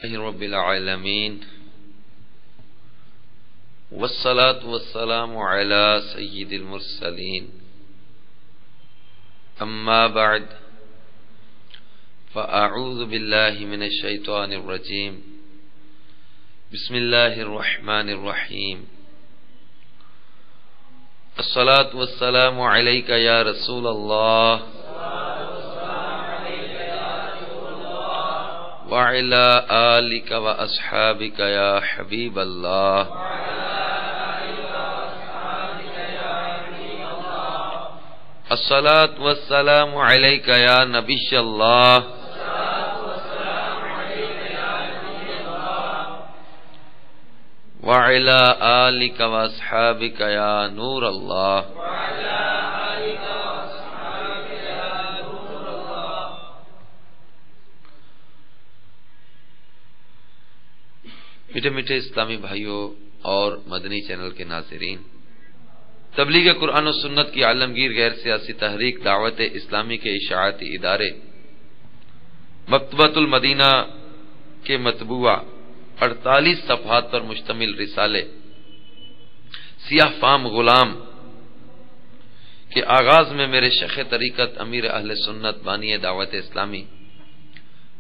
رب العالمين والصلاة والسلام على سيد المرسلين أما بعد فأعوذ بالله من الشيطان الرجيم بسم الله الرحمن الرحيم الصلاة والسلام عليك يا رسول الله وعلى آلك وأصحابك يا حبيب الله الصلاة والسلام عليك يا نبي الله وعلى آلك وأصحابك يا نور الله میٹھے میٹھے اسلامی بھائیوں اور مدنی چینل کے ناظرین، تبلیغ قرآن و سنت کی عالمگیر غیر سیاسی تحریک دعوت اسلامی کے اشاعتی ادارے مکتبۃ المدینہ کے مطبوعہ 48 صفحات پر مشتمل رسالے سیاہ فام غلام کے آغاز میں میرے شیخ طریقت امیر اہل سنت بانی دعوت اسلامی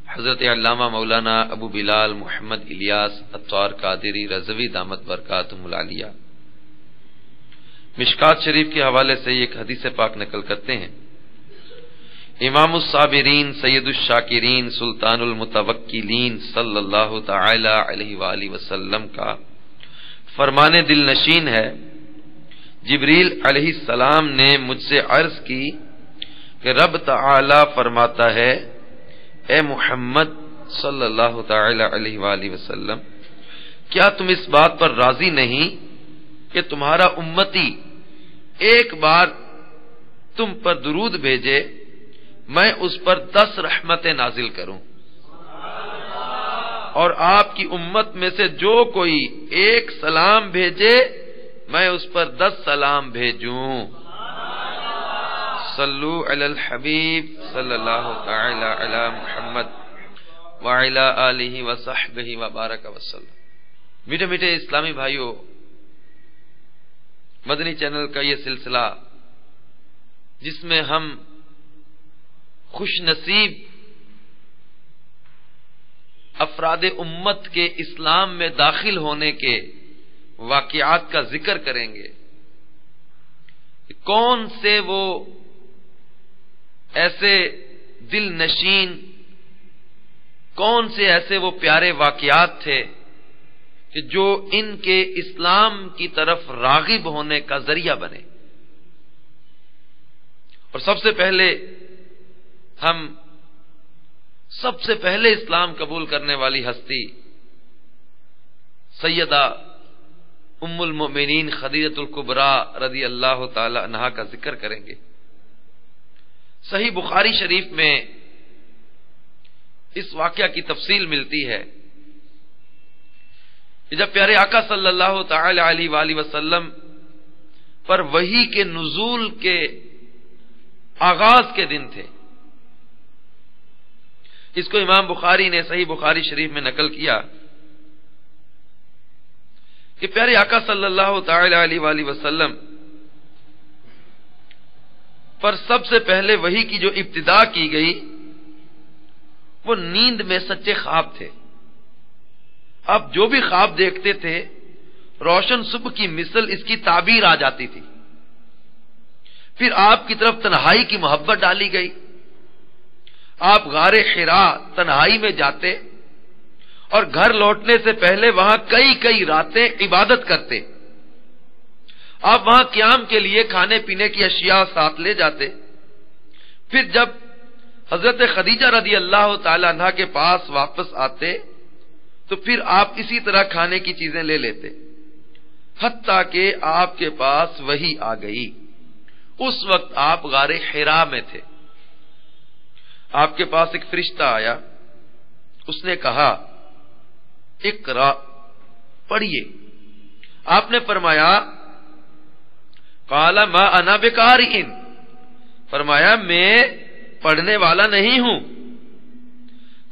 حضرت علامہ مولانا ابو بلال محمد الیاس عطار قادری رضوی دامت برکاتہم العالیہ مشکات شریف کے حوالے سے ایک حدیث پاک نقل کرتے ہیں۔ امام الصابرین سید الشاکرین سلطان المتوکلین صلی اللہ تعالی علیہ وآلہ وسلم کا فرمان دل نشین ہے، جبریل علیہ السلام نے مجھ سے عرض کی کہ رب تعالی فرماتا ہے، اے محمد صلی اللہ تعالی علیہ وآلہ وسلم، کیا تم اس بات پر راضی نہیں کہ تمہارا امتی ایک بار تم پر درود بھیجے میں اس پر 10 رحمتیں نازل کروں، اور آپ کی امت میں سے جو کوئی ایک سلام بھیجے میں اس پر 10 سلام بھیجوں۔ صلو علی الحبیب صلی اللہ تعالی علی محمد وعلی آلہ وصحبہ وبارک وسلم۔ میٹھے میٹھے اسلامی بھائیوں، مدنی چینل کا یہ سلسلہ جس میں ہم خوش نصیب افراد امت کے اسلام میں داخل ہونے کے واقعات کا ذکر کریں گے، کون سے وہ ایسے دل نشین، کون سے ایسے وہ پیارے واقعات تھے کہ جو ان کے اسلام کی طرف راغب ہونے کا ذریعہ بنے۔ اور سب سے پہلے ہم سب سے پہلے اسلام قبول کرنے والی ہستی سیدہ ام المؤمنین خدیجہ الکبریٰ رضی اللہ تعالی عنہا کا ذکر کریں گے۔ صحیح بخاری شریف میں اس واقعہ کی تفصیل ملتی ہے کہ جب پیارے آقا صلی اللہ تعالی علیہ وآلہ وسلم پر وحی کے نزول کے آغاز کے دن تھے، اس کو امام بخاری نے صحیح بخاری شریف میں نقل کیا کہ پیارے آقا صلی اللہ تعالی علیہ وآلہ وسلم پر سب سے پہلے وحی کی جو ابتدا کی گئی وہ نیند میں سچے خواب تھے۔ اب جو بھی خواب دیکھتے تھے روشن صبح کی مثل اس کی تعبیر آ جاتی تھی۔ پھر آپ کی طرف تنہائی کی محبت ڈالی گئی، آپ غار حراء تنہائی میں جاتے اور گھر لوٹنے سے پہلے وہاں کئی راتیں عبادت کرتے۔ آپ وہاں قیام کے لیے کھانے پینے کی اشیاء ساتھ لے جاتے۔ پھر جب حضرت خدیجہ رضی اللہ تعالی عنہا کے پاس واپس آتے تو پھر آپ اسی طرح کھانے کی چیزیں لے لیتے، حتیٰ کہ آپ کے پاس وحی آ گئی۔ اس وقت آپ غار حراء میں تھے، آپ کے پاس ایک فرشتہ آیا، اس نے کہا اقرا، پڑھیے۔ آپ نے فرمایا قال ما انا بقارئ، فرمایا میں پڑھنے والا نہیں ہوں۔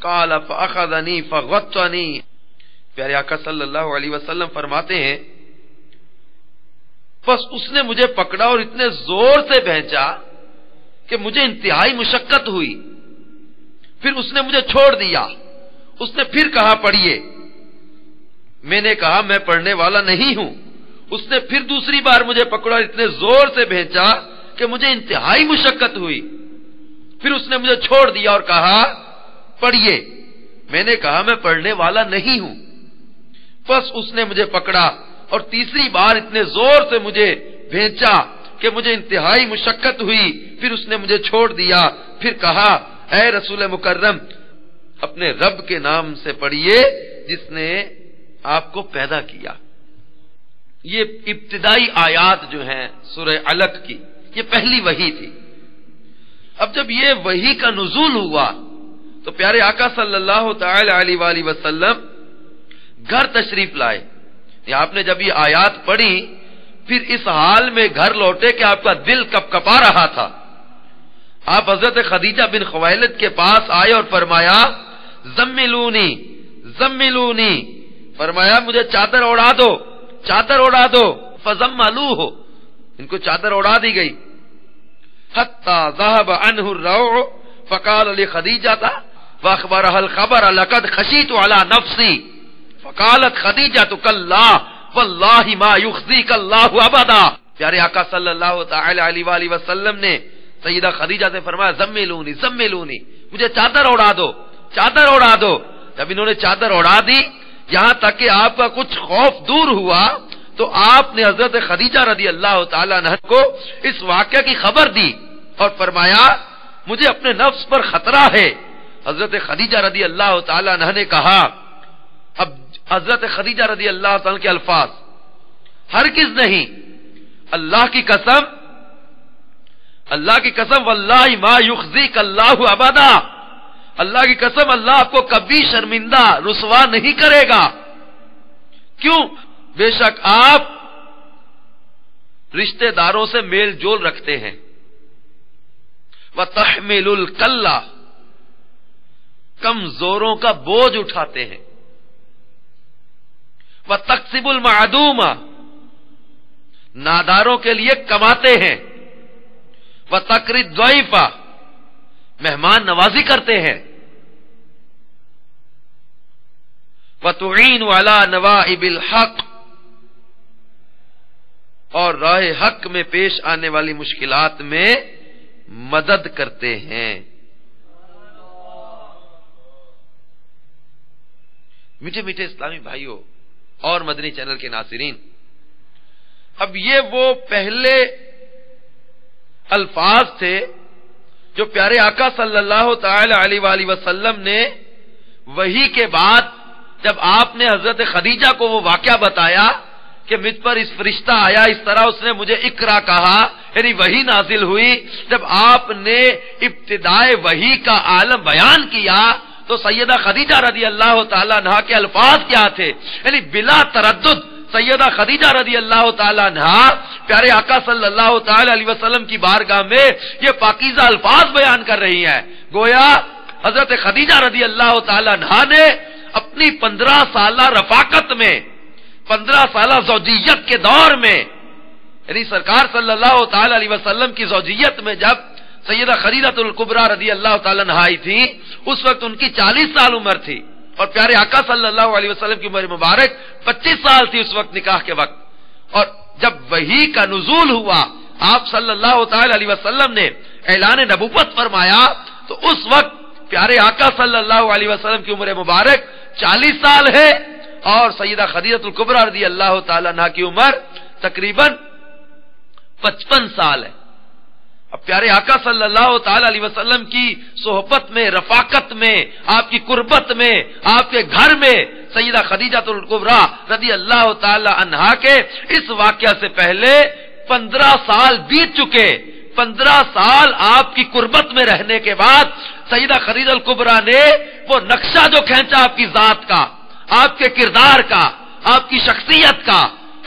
قال فاخذنی فغطنی. پیارے آقا صلی اللہ علیہ وسلم فرماتے ہیں بس اس نے مجھے پکڑا اور اتنے زور سے بھینچا کہ مجھے انتہائی مشقت ہوئی. پھر اس نے مجھے چھوڑ دیا. اس نے پھر کہا پڑھیے. میں نے کہا میں پڑھنے والا نہیں ہوں. اس نے پھر دوسری بار مجھے پکڑا اور اتنے زور سے بھینچا کہ مجھے انتہائی مشقت ہوئی. پھر اس نے مجھے چھوڑ دیا اور کہا پڑھیے. میں نے کہا میں پڑھنے والا نہیں ہوں. بس اس نے مجھے پکڑا اور تیسری بار اتنے زور سے مجھے بھینچا کہ مجھے انتہائی مشقت ہوئی. پھر اس نے مجھے چھوڑ دیا. پھر کہا اے رسول مکرم اپنے رب کے نام سے پڑھیے جس نے آپ کو پیدا کیا. یہ ابتدائی آیات جو ہیں سورہ علق کی یہ پہلی وحی تھی. اب جب یہ وحی کا نزول ہوا تو پیارے آقا صلی اللہ تعالی علیہ وآلہ وسلم گھر تشریف لائے. آپ نے جب یہ آیات پڑھی پھر اس حال میں گھر لوٹے کہ آپ کا دل کپکپا رہا تھا. آپ حضرت خدیجہ بن خویلد کے پاس آئے اور فرمایا زملونی زملونی. فرمایا مجھے چادر اڑا دو چادر اڑا دو. فزملوہ ان کو چادر اڑا دی گئی. حتی ذهب عنہ الروع فقال لخدیجہ واخبرها الخبر لقد خشیت علی نفسی فقالت خدیجہ کلا واللہ ما یخزیک اللہ ابدا. پیارے آقا صلی اللہ تعالی علیہ وآلہ وسلم نے سیدہ خدیجہ سے فرمایا زملونی زملونی مجھے چادر اڑا دو چادر اڑا دو. جب انہوں نے چادر اڑا دی یہاں تک کہ آپ کا کچھ خوف دور ہوا تو آپ نے حضرت خدیجہ رضی اللہ تعالیٰ عنہ کو اس واقعہ کی خبر دی اور فرمایا مجھے اپنے نفس پر خطرہ ہے. حضرت خدیجہ رضی اللہ تعالیٰ عنہ نے کہا. اب حضرت خدیجہ رضی اللہ تعالیٰ کے الفاظ ہرگز نہیں اللہ کی قسم واللہ ما یخزیک اللہ ابدا. اللہ کی قسم اللہ آپ کو کبھی شرمندہ رسوا نہیں کرے گا. کیوں؟ بے شک آپ رشتہ داروں سے میل جول رکھتے ہیں. وَتَحْمِلُ الْكَلَّ کمزوروں کا بوجھ اٹھاتے ہیں. وَتَقْسِبُ الْمَعْدُومَ ناداروں کے لیے کماتے ہیں. وَتَقْرِي الضَّيْفَ مہمان نوازی کرتے ہیں. وَتُعِينُ عَلَى نَوَائِبِ الْحَقِّ اور راہ حق میں پیش آنے والی مشکلات میں مدد کرتے ہیں. میٹھے میٹھے اسلامی بھائیوں اور مدنی چینل کے ناظرین، اب یہ وہ پہلے الفاظ تھے جو پیارے آقا صلی اللہ تعالی علیہ وآلہ وسلم نے وحی کے بعد جب آپ نے حضرت خدیجہ کو وہ واقعہ بتایا کہ مجھ پر اس فرشتہ آیا، اس طرح اس نے مجھے اقرا کہا، یعنی وحی نازل ہوئی. جب آپ نے ابتدائے وحی کا عالم بیان کیا تو سیدہ خدیجہ رضی اللہ تعالیٰ عنہا کے الفاظ کیا تھے؟ یعنی بلا تردد سیدہ خدیجہ رضی اللہ تعالیٰ عنہا پیارے آقا صلی اللہ تعالی علیہ وسلم کی بارگاہ میں یہ پاکیزہ الفاظ بیان کر رہی ہیں. گویا حضرت خدیجہ رضی اللہ تعالیٰ عنہا نے اپنی 15 سالہ رفاقت میں 15 سالہ زوجیت کے دور میں، یعنی سرکار صلی اللہ تعالی علیہ وسلم کی زوجیت میں جب سیدہ خدیجہ الکبریٰ رضی اللہ تعالی عنہا آئی تھی اس وقت ان کی 40 سال عمر تھی اور پیارے آقا صلی اللہ علیہ وسلم کی عمر مبارک 25 سال تھی اس وقت نکاح کے وقت. اور جب وحی کا نزول ہوا آپ صلی اللہ تعالی علیہ وسلم نے اعلان نبوت فرمایا تو اس وقت پیارے آقا صلی اللہ علیہ وسلم کی عمر مبارک 40 سال ہے اور سیدہ خدیجہ الکبریٰ رضی اللہ تعالی عنہا کی عمر تقریباً 55 سال ہے. اب پیارے آقا صلی اللہ تعالی علیہ وسلم کی صحبت میں، رفاقت میں، آپ کی قربت میں، آپ کے گھر میں سیدہ خدیجہ الکبریٰ رضی اللہ تعالی عنہا کے اس واقعہ سے پہلے 15 سال بیت چکے. 15 سال آپ کی قربت میں رہنے کے بعد سیدہ خدیجہ الکبریٰ نے وہ نقشہ جو کھینچا آپ کی ذات کا، آپ کے کردار کا، آپ کی شخصیت کا،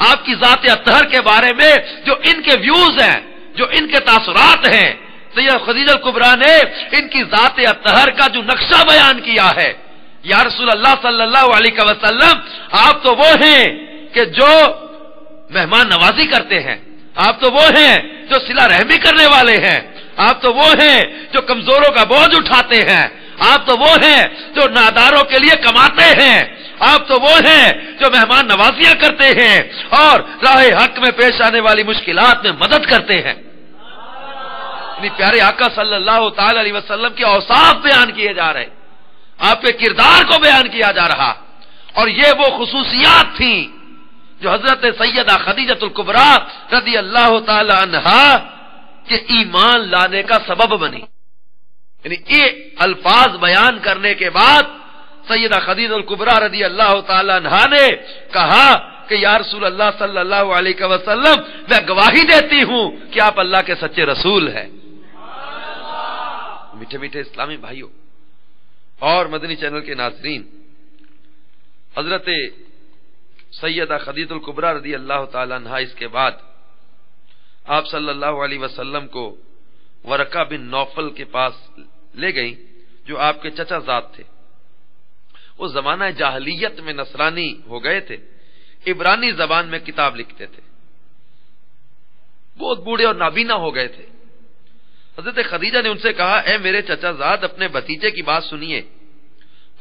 آپ کی ذات اطہر کے بارے میں جو ان کے ویوز ہیں، جو ان کے تاثرات ہیں، سیدہ خدیجہ کبریٰ نے ان کی ذات اطہر کا جو نقشہ بیان کیا ہے، یا رسول اللہ صلی اللہ علیہ وسلم، آپ تو وہ ہیں کہ جو مہمان نوازی کرتے ہیں، آپ تو وہ ہیں جو صلہ رحمی کرنے والے ہیں، آپ تو وہ ہیں جو کمزوروں کا بوجھ اٹھاتے ہیں، آپ تو وہ ہیں جو ناداروں کے لیے کماتے ہیں، آپ تو وہ ہیں جو مہمان نوازیاں کرتے ہیں اور راہ حق میں پیش آنے والی مشکلات میں مدد کرتے ہیں۔ پیارے آقا صلی اللہ تعالی علیہ وسلم کے اوصاف بیان کیے جا رہے، آپ کے کردار کو بیان کیا جا رہا، اور یہ وہ خصوصیات تھیں جو حضرت سیدہ خدیجہ الکبریٰ رضی اللہ تعالی عنہا کے ایمان لانے کا سبب بنی۔ یعنی یہ الفاظ بیان کرنے کے بعد سیدہ خدیجہ الکبریٰ رضی اللہ تعالی عنہا نے کہا کہ یا رسول اللہ صلی اللہ علیہ وسلم، میں گواہی دیتی ہوں کہ آپ اللہ کے سچے رسول ہیں۔ میٹھے میٹھے اسلامی بھائیوں اور مدنی چینل کے ناظرین، حضرت سیدہ خدیجہ الکبریٰ رضی اللہ تعالی عنہا اس کے بعد آپ صلی اللہ علیہ وسلم کو ورقہ بن نوفل کے پاس لے گئیں، جو آپ کے چچا زاد تھے۔ وہ زمانہ جاہلیت میں نصرانی ہو گئے تھے، عبرانی زبان میں کتاب لکھتے تھے، بہت بوڑھے اور نابینا ہو گئے تھے۔ حضرت خدیجہ نے ان سے کہا، اے میرے چچا زاد، اپنے بھتیجے کی بات سنیے۔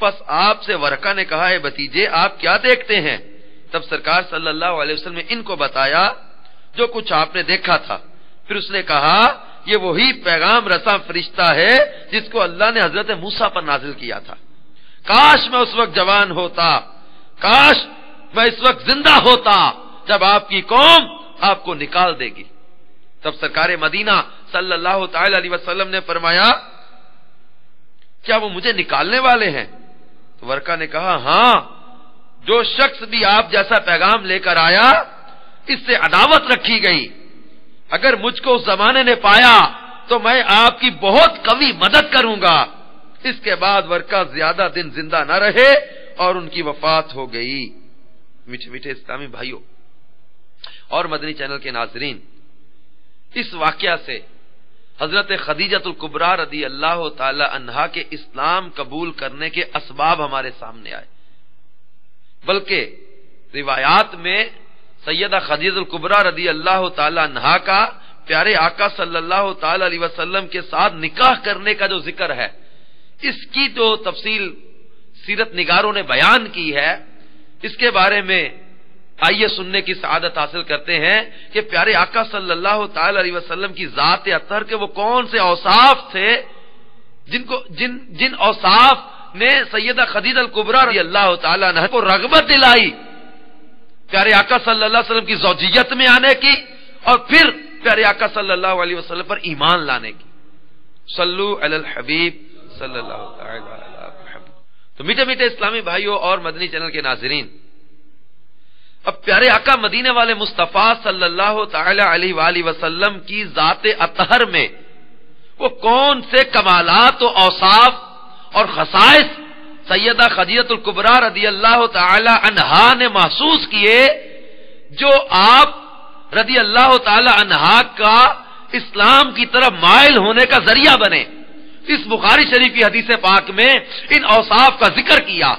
پس آپ سے ورقہ نے کہا، اے بھتیجے، آپ کیا دیکھتے ہیں؟ تب سرکار صلی اللہ علیہ وسلم نے ان کو بتایا جو کچھ آپ نے دیکھا تھا۔ پھر اس نے کہا، یہ وہی پیغام رساں فرشتہ ہے جس کو اللہ نے حضرت موسیٰ پر نازل کیا تھا۔ کاش میں اس وقت جوان ہوتا، کاش میں اس وقت زندہ ہوتا جب آپ کی قوم آپ کو نکال دے گی۔ تب سرکار مدینہ صلی اللہ تعالی علیہ وسلم نے فرمایا، کیا وہ مجھے نکالنے والے ہیں؟ تو ورقہ نے کہا، ہاں، جو شخص بھی آپ جیسا پیغام لے کر آیا اس سے عداوت رکھی گئی، اگر مجھ کو اس زمانے نے پایا تو میں آپ کی بہت قوی مدد کروں گا۔ اس کے بعد ورقہ زیادہ دن زندہ نہ رہے اور ان کی وفات ہو گئی۔ میٹھے میٹھے اسلامی بھائیوں اور مدنی چینل کے ناظرین، اس واقعہ سے حضرت خدیجہ الکبریٰ رضی اللہ تعالی عنہا کے اسلام قبول کرنے کے اسباب ہمارے سامنے آئے، بلکہ روایات میں سیدہ خدیجہ الکبریٰ رضی اللہ تعالی عنہا کا پیارے آقا صلی اللہ تعالی علیہ وسلم کے ساتھ نکاح کرنے کا جو ذکر ہے، اس کی جو تفصیل سیرت نگاروں نے بیان کی ہے، اس کے بارے میں آئیے سننے کی سعادت حاصل کرتے ہیں کہ پیارے آقا صلی اللہ تعالی علیہ وسلم کی ذات اطہر کے وہ کون سے اوصاف تھے جن اوصاف نے سیدہ خدیجہ الکبریٰ رضی اللہ تعالی عنہا کو رغبت دلائی پیارے آقا صلی اللہ علیہ وسلم کی زوجیت میں آنے کی، اور پھر پیارے آقا صلی اللہ علیہ وسلم پر ایمان لانے کی۔ صلو علی الحبیب صلی اللہ تعالی علیہ وسلم۔ تو میٹھے میٹھے اسلامی بھائیوں اور مدنی چینل کے ناظرین، اب پیارے آقا مدینے والے مصطفیٰ صلی اللہ تعالی علیہ وآلہ وسلم کی ذات اطہر میں وہ کون سے کمالات و اوصاف اور خصائص سیدہ خدیجہ الکبریٰ رضی اللہ تعالی عنہا نے محسوس کیے جو آپ رضی اللہ تعالی عنہا کا اسلام کی طرف مائل ہونے کا ذریعہ بنے۔ اس بخاری شریف کی حدیث پاک میں ان اوصاف کا ذکر کیا،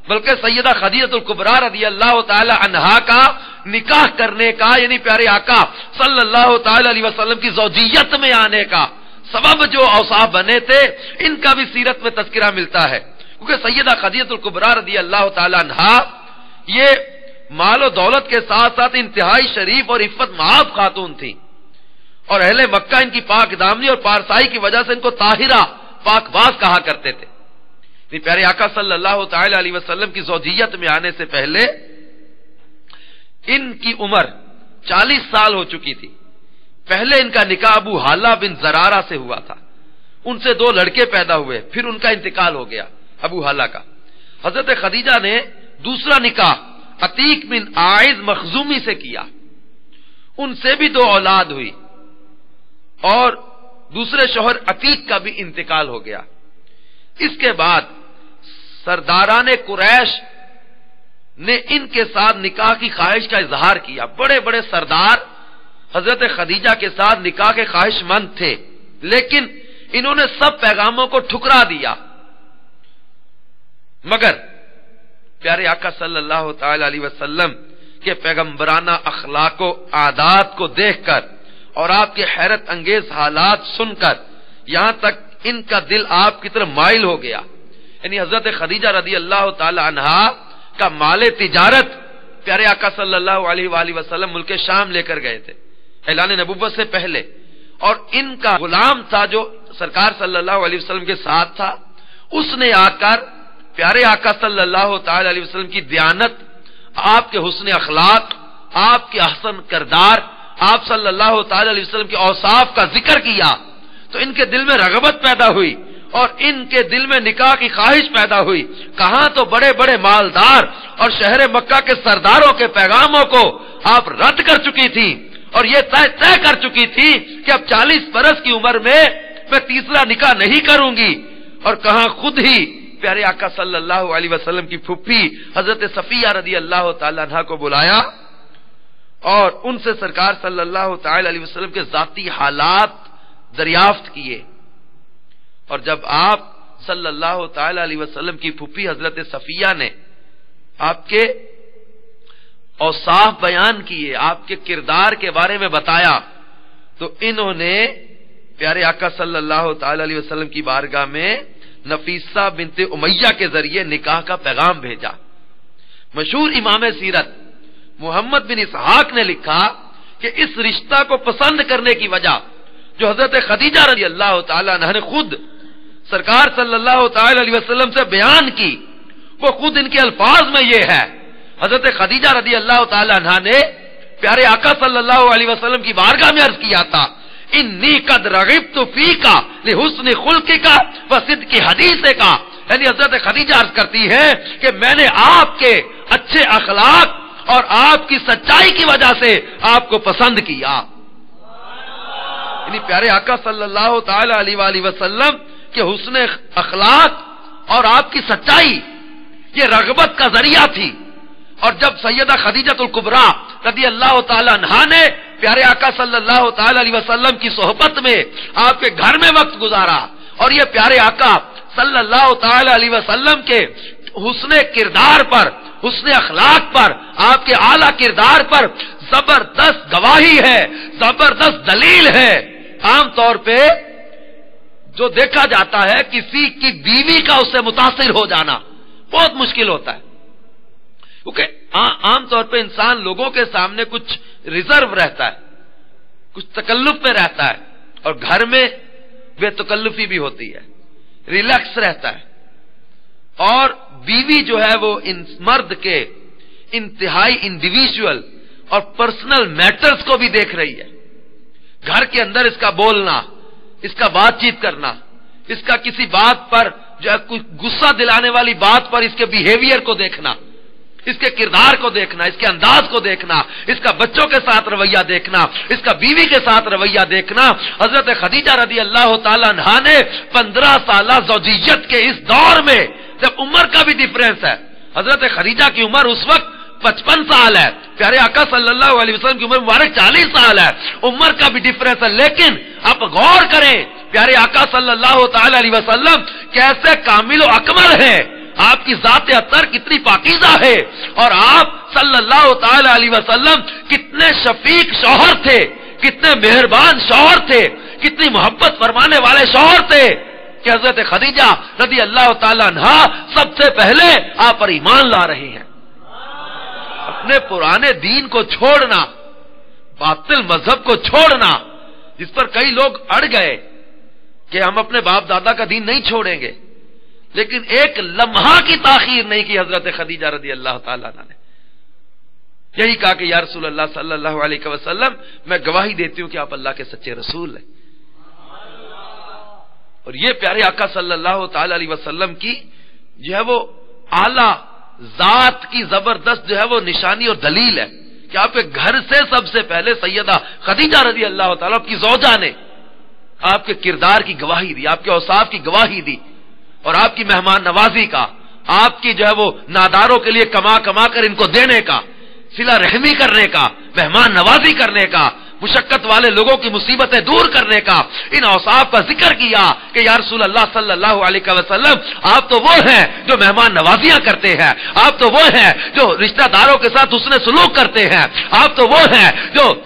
بلکہ سیدہ خدیجہ الکبریٰ رضی اللہ تعالی عنہا کا نکاح کرنے کا، یعنی پیارے آقا صلی اللہ تعالی علیہ وسلم کی زوجیت میں آنے کا سبب جو اوصاف بنے تھے، ان کا بھی سیرت میں تذکرہ ملتا ہے۔ کیونکہ سیدہ خدیجہ الکبریٰ رضی اللہ تعالی عنہا یہ مال و دولت کے ساتھ ساتھ انتہائی شریف اور عفت معاف خاتون تھی، اور اہل مکہ ان کی پاک دامنی اور پارسائی کی وجہ سے ان کو طاہرہ پاک باز کہا کرتے تھے۔ پیارے آقا صلی اللہ تعالی علیہ وسلم کی زوجیت میں آنے سے پہلے ان کی عمر 40 سال ہو چکی تھی۔ پہلے ان کا نکاح ابو حالہ بن زرارہ سے ہوا تھا، ان سے 2 لڑکے پیدا ہوئے، پھر ان کا انتقال ہو گیا ابو حالہ کا۔ حضرت خدیجہ نے دوسرا نکاح عتیق بن عائض مخزومی سے کیا، ان سے بھی 2 اولاد ہوئی، اور دوسرے شوہر عتیق کا بھی انتقال ہو گیا۔ اس کے بعد سرداران قریش نے ان کے ساتھ نکاح کی خواہش کا اظہار کیا۔ بڑے بڑے سردار حضرت خدیجہ کے ساتھ نکاح کے خواہش مند تھے، لیکن انہوں نے سب پیغاموں کو ٹھکرا دیا، مگر پیارے آقا صلی اللہ تعالی علیہ وسلم کے پیغمبرانہ اخلاق و عادات کو دیکھ کر اور آپ کے حیرت انگیز حالات سن کر یہاں تک ان کا دل آپ کی طرف مائل ہو گیا. یعنی حضرت خدیجہ رضی اللہ تعالی عنہا کا مال تجارت پیارے آقا صلی اللہ علیہ وآلہ وسلم ملک شام لے کر گئے تھے اعلان نبوت سے پہلے، اور ان کا غلام تھا جو سرکار صلی اللہ علیہ وسلم کے ساتھ تھا، اس نے آ کر پیارے آقا صلی اللہ تعالی علیہ وسلم کی دیانت، آپ کے حسن اخلاق، آپ کے احسن کردار، آپ صلی اللہ تعالی علیہ وسلم کے اوصاف کا ذکر کیا تو ان کے دل میں رغبت پیدا ہوئی اور ان کے دل میں نکاح کی خواہش پیدا ہوئی. کہاں تو بڑے بڑے مالدار اور شہر مکہ کے سرداروں کے پیغاموں کو آپ رد کر چکی تھی اور یہ طے کر چکی تھی کہ اب 40 برس کی عمر میں تیسرا نکاح نہیں کروں گی، اور کہاں خود ہی پیارے آقا صلی اللہ علیہ وسلم کی پھپھی حضرت صفیہ رضی اللہ تعالی عنہا کو بلایا اور ان سے سرکار صلی اللہ تعالی علیہ وسلم کے ذاتی حالات دریافت کیے. اور جب آپ صلی اللہ تعالی علیہ وسلم کی پھپھی حضرت صفیہ نے آپ کے اوصاف بیان کیے، آپ کے کردار کے بارے میں بتایا، تو انہوں نے پیارے آقا صلی اللہ تعالی علیہ وسلم کی بارگاہ میں نفیسہ بنت امیہ کے ذریعے نکاح کا پیغام بھیجا. مشہور امام سیرت محمد بن اسحاق نے لکھا کہ اس رشتہ کو پسند کرنے کی وجہ جو حضرت خدیجہ رضی اللہ تعالی عنہ نے خود سرکار صلی اللہ تعالی علیہ وسلم سے بیان کی، وہ خود ان کے الفاظ میں یہ ہے. حضرت خدیجہ رضی اللہ تعالی عنہ نے پیارے آقا صلی اللہ علیہ وسلم کی بارگاہ میں عرض کیا تھا، انی قد رغبت فیک لحسن خلقک وصدق حدیثک. یعنی حضرت خدیجہ عرض کرتی ہے کہ میں نے آپ کے اچھے اخلاق اور آپ کی سچائی کی وجہ سے آپ کو پسند کیا. یعنی پیارے آقا صلی اللہ تعالی علیہ وآلہ وسلم کے حسن اخلاق اور آپ کی سچائی یہ رغبت کا ذریعہ تھی. اور جب سیدہ خدیجہ الکبریٰ رضی اللہ تعالی عنہا نے پیارے آقا صلی اللہ تعالی علیہ وسلم کی صحبت میں آپ کے گھر میں وقت گزارا اور یہ پیارے آقا صلی اللہ تعالی علیہ وسلم کے حسن کردار پر، حسن اخلاق پر، آپ کے اعلیٰ کردار پر زبردست گواہی ہے، زبردست دلیل ہے. عام طور پہ جو دیکھا جاتا ہے کسی کی بیوی کا اس سے متاثر ہو جانا بہت مشکل ہوتا ہے، کیونکہ عام طور پہ انسان لوگوں کے سامنے کچھ ریزرو رہتا ہے، کچھ تکلف میں رہتا ہے، اور گھر میں بے تکلفی بھی ہوتی ہے، ریلیکس رہتا ہے. اور بیوی جو ہے وہ ان مرد کے انتہائی انڈیویجول اور پرسنل میٹرز کو بھی دیکھ رہی ہے. گھر کے اندر اس کا بولنا، اس کا بات چیت کرنا، اس کا کسی بات پر جو ہے کوئی غصہ دلانے والی بات پر اس کے بیہیویئر کو دیکھنا، اس کے کردار کو دیکھنا، اس کے انداز کو دیکھنا، اس کا بچوں کے ساتھ رویہ دیکھنا، اس کا بیوی کے ساتھ رویہ دیکھنا. حضرت خدیجہ رضی اللہ تعالی عنہا نے 15 سالہ زوجیت کے اس دور میں جب عمر کا بھی ڈفرینس ہے، حضرت خدیجہ کی عمر اس وقت 55 سال ہے، پیارے آقا صلی اللہ علیہ وسلم کی عمر مبارک 40 سال ہے، عمر کا بھی ڈفرینس ہے. لیکن آپ غور کریں پیارے آقا صلی اللہ تعالی علیہ وسلم کیسے کامل و اکمل ہیں، آپ کی ذات اطہر کتنی پاکیزہ ہے، اور آپ صلی اللہ تعالی علیہ وسلم کتنے شفیق شوہر تھے، کتنے مہربان شوہر تھے، کتنی محبت فرمانے والے شوہر تھے کہ حضرت خدیجہ رضی اللہ تعالی عنہا سب سے پہلے آپ پر ایمان لا رہے ہیں. اپنے پرانے دین کو چھوڑنا، باطل مذہب کو چھوڑنا، جس پر کئی لوگ اڑ گئے کہ ہم اپنے باپ دادا کا دین نہیں چھوڑیں گے، لیکن ایک لمحہ کی تاخیر نہیں کی حضرت خدیجہ رضی اللہ تعالیٰ عنہ نے. یہی کہا کہ یا رسول اللہ صلی اللہ علیہ وسلم میں گواہی دیتی ہوں کہ آپ اللہ کے سچے رسول ہیں. اور یہ پیارے آقا صلی اللہ تعالی علیہ وسلم کی جو ہے وہ اعلیٰ ذات کی زبردست جو ہے وہ نشانی اور دلیل ہے کہ آپ کے گھر سے سب سے پہلے سیدہ خدیجہ رضی اللہ تعالیٰ کی زوجہ نے آپ کے کردار کی گواہی دی، آپ کے اوصاف کی گواہی دی، اور آپ کی مہمان نوازی کا، آپ کی جو ہے وہ ناداروں کے لیے کما کر ان کو دینے کا، صلہ رحمی کرنے کا، مہمان نوازی کرنے کا، مشقت والے لوگوں کی مصیبتیں دور کرنے کا، ان اوصاف کا ذکر کیا کہ یا رسول اللہ صلی اللہ علیہ وسلم آپ تو وہ ہیں جو مہمان نوازیاں کرتے ہیں، آپ تو وہ ہیں جو رشتہ داروں کے ساتھ حسن سلوک کرتے ہیں، آپ تو وہ ہیں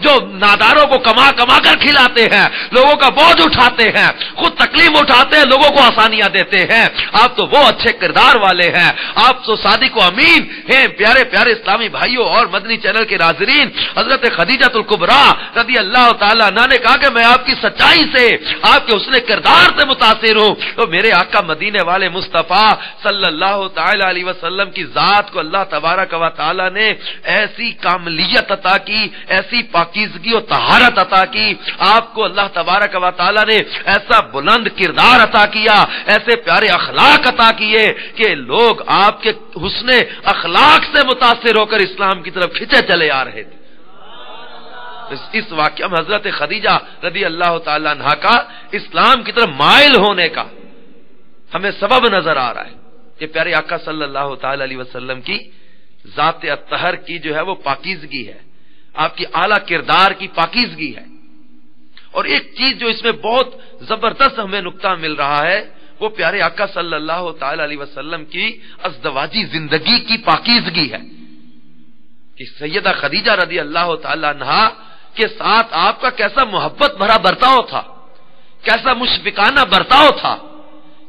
جو ناداروں کو کما کما کر کھلاتے ہیں، لوگوں کا بوجھ اٹھاتے ہیں، خود تکلیف اٹھاتے ہیں، لوگوں کو آسانیاں دیتے ہیں، آپ تو وہ اچھے کردار والے ہیں، آپ تو صادق و امین ہیں۔ پیارے پیارے اسلامی بھائیوں اور مدنی چینل کے ناظرین، حضرت خدیجہ الکبریٰ رضی اللہ تعالیٰ عنہا نے کہا کہ میں آپ کی سچائی سے، آپ کے حسن کردار سے متاثر ہوں، تو میرے آقا مدینے والے مصطفیٰ صلی اللہ تعالی علیہ وسلم کی ذات کو اللہ تبارک و تعالی نے ایسی کاملیت عطا کی، ایسی پاکیزگی و طہارت عطا کی، آپ کو اللہ تبارک و تعالی نے ایسا بلند کردار عطا کیا، ایسے پیارے اخلاق عطا کیے کہ لوگ آپ کے حسن اخلاق سے متاثر ہو کر اسلام کی طرف کھینچے چلے آ رہے تھے۔ اس واقعہ میں حضرت خدیجہ رضی اللہ تعالی عنہا کا اسلام کی طرف مائل ہونے کا ہمیں سبب نظر آ رہا ہے کہ پیارے آقا صلی اللہ تعالی علیہ وسلم کی ذات اطہر کی جو ہے وہ پاکیزگی ہے، آپ کی اعلیٰ کردار کی پاکیزگی ہے۔ اور ایک چیز جو اس میں بہت زبردست ہمیں نقطہ مل رہا ہے وہ پیارے آقا صلی اللہ تعالی علیہ وسلم کی ازدواجی زندگی کی پاکیزگی ہے کہ سیدہ خدیجہ رضی اللہ تعالی عنہا کے ساتھ آپ کا کیسا محبت بھرا برتاؤ تھا، کیسا مشفقانہ برتاؤ تھا،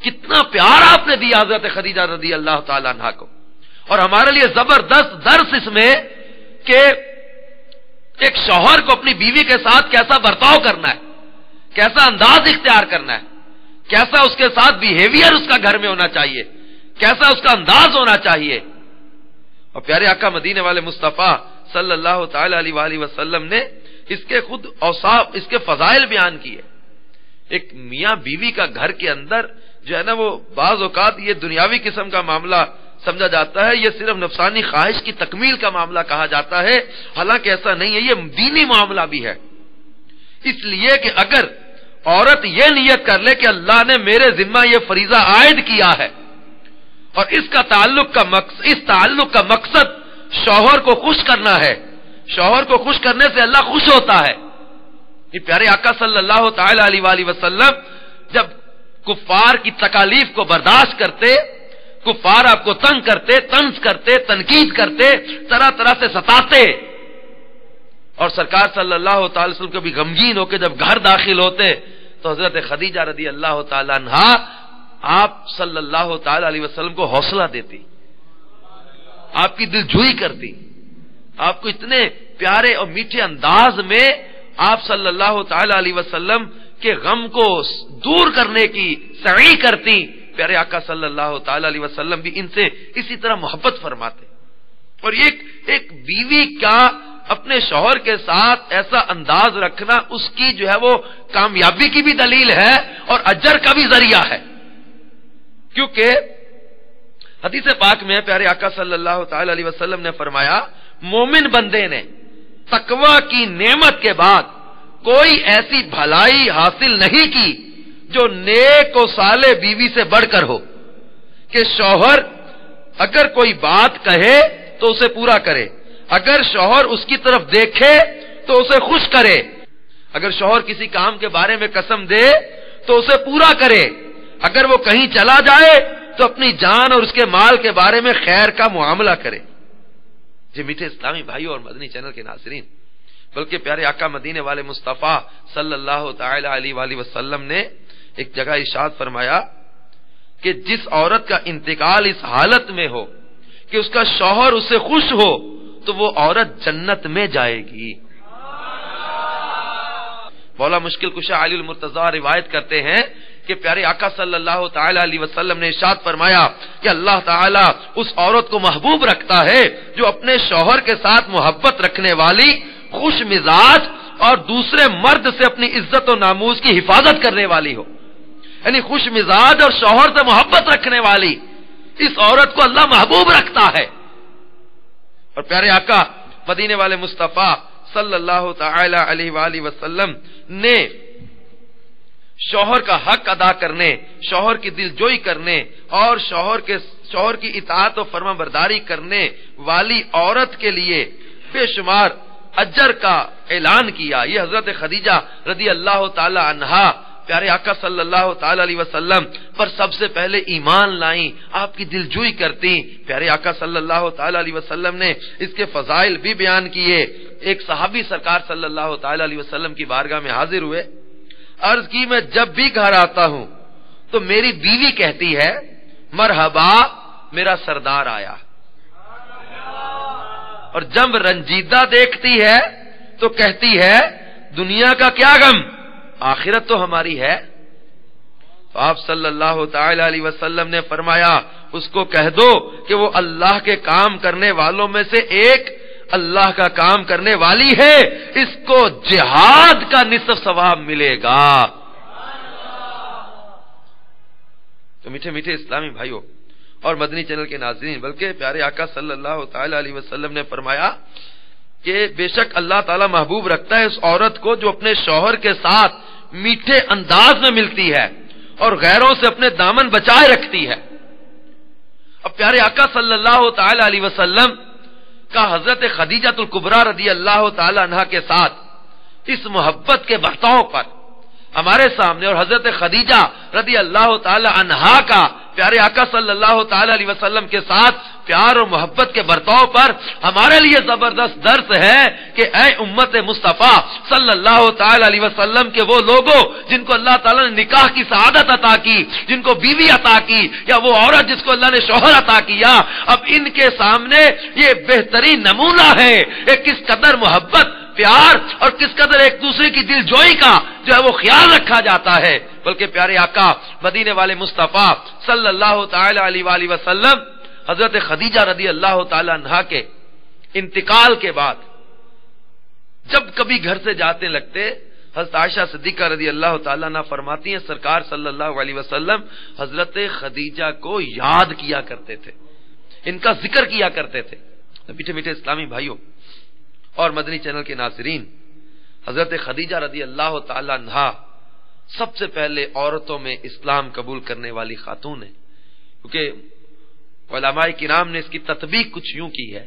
کتنا پیار آپ نے دیا حضرت خدیجہ رضی اللہ تعالی عنہا کو۔ اور ہمارے لیے زبردست درس اس میں کہ ایک شوہر کو اپنی بیوی کے ساتھ کیسا برتاؤ کرنا ہے، کیسا انداز اختیار کرنا ہے، کیسا اس کے ساتھ بیہیویئر اس کا گھر میں ہونا چاہیے، کیسا اس کا انداز ہونا چاہیے۔ اور پیارے آقا مدینے والے مصطفیٰ صلی اللہ تعالی علیہ وآلہ وسلم نے اس کے خود اوصاف، اس کے فضائل بیان کیے۔ ایک میاں بیوی کا گھر کے اندر جو ہے نا وہ بعض اوقات یہ دنیاوی قسم کا معاملہ سمجھا جاتا ہے، یہ صرف نفسانی خواہش کی تکمیل کا معاملہ کہا جاتا ہے، حالانکہ ایسا نہیں ہے، یہ دینی معاملہ بھی ہے۔ اس لیے کہ اگر عورت یہ نیت کر لے کہ اللہ نے میرے ذمہ یہ فریضہ عائد کیا ہے اور اس تعلق کا مقصد شوہر کو خوش کرنا ہے، شوہر کو خوش کرنے سے اللہ خوش ہوتا ہے۔ یہ پیارے آقا صلی اللہ تعالی علیہ وآلہ وسلم جب کفار کی تکالیف کو برداشت کرتے، کفار آپ کو تنگ کرتے، طنز کرتے، تنقید کرتے، طرح طرح سے ستاتے، اور سرکار صلی اللہ تعالی وسلم کبھی غمگین ہو کے جب گھر داخل ہوتے تو حضرت خدیجہ رضی اللہ تعالی عنہا آپ صلی اللہ تعالی علیہ وسلم کو حوصلہ دیتی، آپ کی دل جوئی کرتی، آپ کو اتنے پیارے اور میٹھے انداز میں آپ صلی اللہ تعالی علیہ وسلم کے غم کو دور کرنے کی سعی کرتی۔ پیارے آقا صلی اللہ تعالی علیہ وسلم بھی ان سے اسی طرح محبت فرماتے۔ اور ایک بیوی کا اپنے شوہر کے ساتھ ایسا انداز رکھنا اس کی جو ہے وہ کامیابی کی بھی دلیل ہے اور اجر کا بھی ذریعہ ہے، کیونکہ حدیث پاک میں پیارے آقا صلی اللہ تعالی علیہ وسلم نے فرمایا مومن بندے نے تقوی کی نعمت کے بعد کوئی ایسی بھلائی حاصل نہیں کی جو نیک و صالح بیوی سے بڑھ کر ہو کہ شوہر اگر کوئی بات کہے تو اسے پورا کرے، اگر شوہر اس کی طرف دیکھے تو اسے خوش کرے، اگر شوہر کسی کام کے بارے میں قسم دے تو اسے پورا کرے، اگر وہ کہیں چلا جائے تو اپنی جان اور اس کے مال کے بارے میں خیر کا معاملہ کرے۔ جی میٹھے اسلامی بھائیوں اور مدنی چینل کے ناظرین، بلکہ پیارے آقا مدینے والے مصطفیٰ صلی اللہ تعالی علیہ وآلہ وسلم نے ایک جگہ ارشاد فرمایا کہ جس عورت کا انتقال اس حالت میں ہو کہ اس کا شوہر اس سے خوش ہو تو وہ عورت جنت میں جائے گی۔ مولا مشکل کشا علی المرتضی روایت کرتے ہیں کہ پیارے آقا صلی اللہ تعالی علیہ وسلم نے ارشاد فرمایا کہ اللہ تعالی اس عورت کو محبوب رکھتا ہے جو اپنے شوہر کے ساتھ محبت رکھنے والی، خوش مزاج اور دوسرے مرد سے اپنی عزت و ناموس کی حفاظت کرنے والی ہو، یعنی خوش مزاج اور شوہر سے محبت رکھنے والی اس عورت کو اللہ محبوب رکھتا ہے۔ اور پیارے آقا مدینے والے مصطفیٰ صلی اللہ تعالی علیہ وآلہ وسلم نے شوہر کا حق ادا کرنے، شوہر کی دل جوئی کرنے اور شوہر کی اطاعت و فرما برداری کرنے والی عورت کے لیے بے شمار اجر کا اعلان کیا، یہ حضرت خدیجہ رضی اللہ تعالی عنہا پیارے آقا صلی اللہ تعالی علیہ وسلم پر سب سے پہلے ایمان لائیں، آپ کی دلجوئی کرتی۔ پیارے آقا صلی اللہ تعالی علیہ وسلم نے اس کے فضائل بھی بیان کیے۔ ایک صحابی سرکار صلی اللہ تعالی علیہ وسلم کی بارگاہ میں حاضر ہوئے، عرض کی میں جب بھی گھر آتا ہوں تو میری بیوی کہتی ہے مرحبا میرا سردار آیا، اور جب رنجیدہ دیکھتی ہے تو کہتی ہے دنیا کا کیا غم، آخرت تو ہماری ہے۔ تو آپ صلی اللہ تعالی علیہ وسلم نے فرمایا اس کو کہہ دو کہ وہ اللہ کے کام کرنے والوں میں سے ایک اللہ کا کام کرنے والی ہے، اس کو جہاد کا نصف ثواب ملے گا۔ تو میٹھے میٹھے اسلامی بھائیوں اور مدنی چینل کے ناظرین، بلکہ پیارے آقا صلی اللہ تعالی علیہ وسلم نے فرمایا کہ بے شک اللہ تعالیٰ محبوب رکھتا ہے اس عورت کو جو اپنے شوہر کے ساتھ میٹھے انداز میں ملتی ہے اور غیروں سے اپنے دامن بچائے رکھتی ہے۔ اب پیارے آقا صلی اللہ تعالی علیہ وسلم کا حضرت خدیجہ الکبریٰ رضی اللہ تعالی عنہا کے ساتھ اس محبت کے برتاؤ پر ہمارے سامنے، اور حضرت خدیجہ رضی اللہ تعالی عنہا کا پیارے آقا صلی اللہ تعالی علیہ وسلم کے ساتھ پیار اور محبت کے برتاؤ پر ہمارے لیے زبردست درس ہے کہ اے امت مصطفیٰ صلی اللہ تعالی علیہ وسلم کے وہ لوگوں جن کو اللہ تعالیٰ نے نکاح کی سعادت عطا کی، جن کو بیوی عطا کی، یا وہ عورت جس کو اللہ نے شوہر عطا کیا، اب ان کے سامنے یہ بہترین نمونہ ہے کہ کس قدر محبت، پیار اور کس قدر ایک دوسرے کی دل جوئی کا جو ہے وہ خیال رکھا جاتا ہے۔ بلکہ پیارے آقا مدینے والے مصطفیٰ صلی اللہ تعالی علیہ وآلہ وسلم حضرت خدیجہ رضی اللہ تعالی عنہا کے انتقال کے بعد جب کبھی گھر سے جاتے لگتے، حضرت عائشہ صدیقہ رضی اللہ تعالی عنہ فرماتی ہیں سرکار صلی اللہ علیہ وسلم حضرت خدیجہ کو یاد کیا کرتے تھے، ان کا ذکر کیا کرتے تھے۔ میٹھے میٹھے اسلامی بھائیوں اور مدنی چینل کے ناظرین، حضرت خدیجہ رضی اللہ تعالی عنہا سب سے پہلے عورتوں میں اسلام قبول کرنے والی خاتون ہے، کیونکہ علماء کرام نے اس کی تطبیق کچھ یوں کی ہے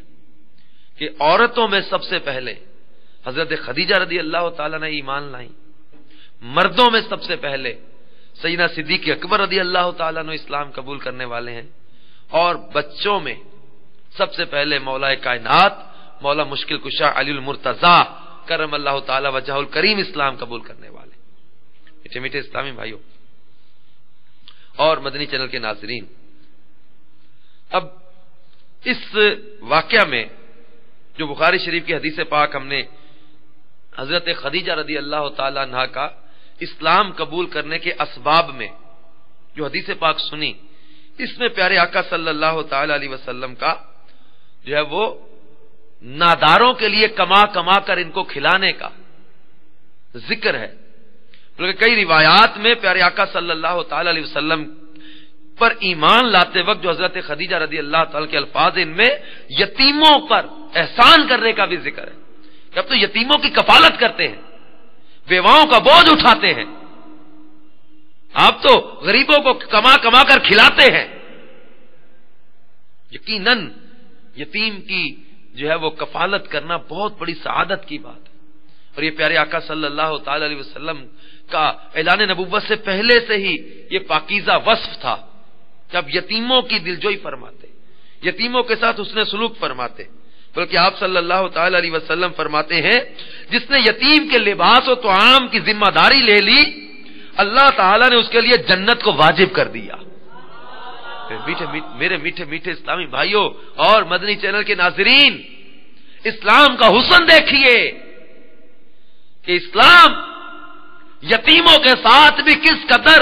کہ عورتوں میں سب سے پہلے حضرت خدیجہ رضی اللہ تعالیٰ نے ایمان لائیں، مردوں میں سب سے پہلے سیدنا صدیق اکبر رضی اللہ تعالیٰ نے اسلام قبول کرنے والے ہیں، اور بچوں میں سب سے پہلے مولا کائنات مولا مشکل کشا علی المرتضیٰ کرم اللہ تعالی وجہ الکریم اسلام قبول کرنے والے۔ میٹھے میٹھے اسلامی بھائیوں اور مدنی چینل کے ناظرین، اب اس واقعہ میں جو بخاری شریف کی حدیث پاک ہم نے حضرت خدیجہ رضی اللہ تعالی عنہا کا اسلام قبول کرنے کے اسباب میں جو حدیث پاک سنی، اس میں پیارے آقا صلی اللہ تعالی علیہ وسلم کا جو ہے وہ ناداروں کے لیے کما کما کر ان کو کھلانے کا ذکر ہے۔ بلکہ کئی روایات میں پیارے آقا صلی اللہ تعالی علیہ وسلم پر ایمان لاتے وقت جو حضرت خدیجہ رضی اللہ تعالی کے الفاظ، ان میں یتیموں پر احسان کرنے کا بھی ذکر ہے کہ اب تو یتیموں کی کفالت کرتے ہیں، بیواؤں کا بوجھ اٹھاتے ہیں، آپ تو غریبوں کو کما کما کر کھلاتے ہیں۔ یقیناً یتیم کی جو ہے وہ کفالت کرنا بہت بڑی سعادت کی بات ہے، اور یہ پیارے آقا صلی اللہ تعالی علیہ وسلم کا اعلان نبوت سے پہلے سے ہی یہ پاکیزہ وصف تھا کہ اب یتیموں کی دلجوئی فرماتے، یتیموں کے ساتھ حسن سلوک فرماتے۔ بلکہ آپ صلی اللہ تعالی علیہ وسلم فرماتے ہیں جس نے یتیم کے لباس و طعام کی ذمہ داری لے لی، اللہ تعالیٰ نے اس کے لیے جنت کو واجب کر دیا۔ میرے میٹھے میٹھے اسلامی بھائیوں اور مدنی چینل کے ناظرین، اسلام کا حسن دیکھیے کہ اسلام یتیموں کے ساتھ بھی کس قدر